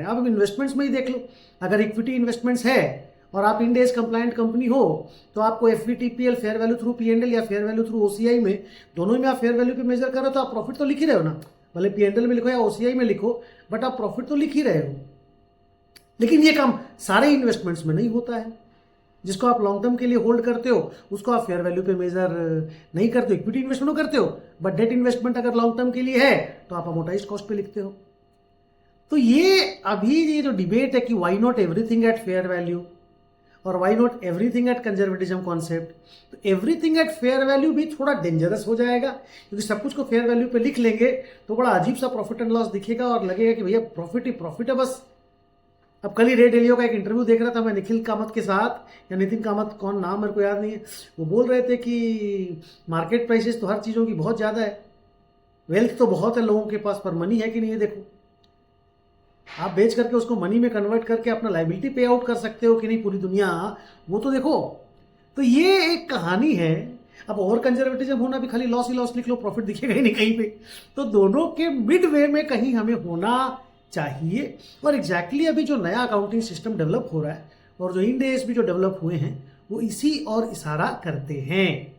अब इन्वेस्टमेंट्स में ही देख लो, अगर इक्विटी इन्वेस्टमेंट्स है और आप इंड एस कंप्लायंट कंपनी हो तो आपको एफवीटीपीएल फेयर वैल्यू थ्रू पीएनएल या फेयर वैल्यू थ्रू ओसीआई में, दोनों में आप फेयर वैल्यू पे मेजर कर रहे हो तो आप प्रॉफिट तो लिख ही रहे हो ना, भले पीएनएल में लिखो या ओसीआई में लिखो, बट आप प्रॉफिट तो लिख ही रहे हो। लेकिन ये काम सारे इन्वेस्टमेंट्स में नहीं होता है। जिसको आप लॉन्ग टर्म के लिए होल्ड करते हो उसको आप फेयर वैल्यू पे मेजर नहीं करते हो, इक्विटी इन्वेस्टमेंट करते हो, बट डेट इन्वेस्टमेंट अगर लॉन्ग टर्म के लिए है तो आप अमोर्टाइज कॉस्ट पे लिखते हो। तो ये अभी ये जो डिबेट है कि why not everything at fair value और why not everything at conservatism concept, तो एवरीथिंग एट फेयर वैल्यू भी थोड़ा डेंजरस हो जाएगा, क्योंकि सब कुछ को फेयर वैल्यू पे लिख लेंगे तो बड़ा अजीब सा प्रॉफिट एंड लॉस दिखेगा और लगेगा कि भैया प्रॉफिट ही प्रॉफिट है बस। अब कल ही रे डेलियो का एक इंटरव्यू देख रहा था मैं निखिल कामत के साथ, या नितिन कामत, कौन नाम मेरे को याद नहीं है, वो बोल रहे थे कि मार्केट प्राइसेस तो हर चीज़ों की बहुत ज़्यादा है, वेल्थ तो बहुत है लोगों के पास, पर मनी है कि नहीं है देखो। आप बेच करके उसको मनी में कन्वर्ट करके अपना लाइबिलिटी पे आउट कर सकते हो कि नहीं पूरी दुनिया, वो तो देखो। तो ये एक कहानी है। अब ओवर कंजर्वेटिज्म होना भी खाली लॉस ही लॉस लिख लो, प्रॉफिट दिखेगा ही नहीं कहीं पे। तो दोनों के मिड वे में कहीं हमें होना चाहिए। और एग्जैक्टली अभी जो नया अकाउंटिंग सिस्टम डेवलप हो रहा है और जो इंड एस भी जो डेवलप हुए हैं वो इसी और इशारा करते हैं।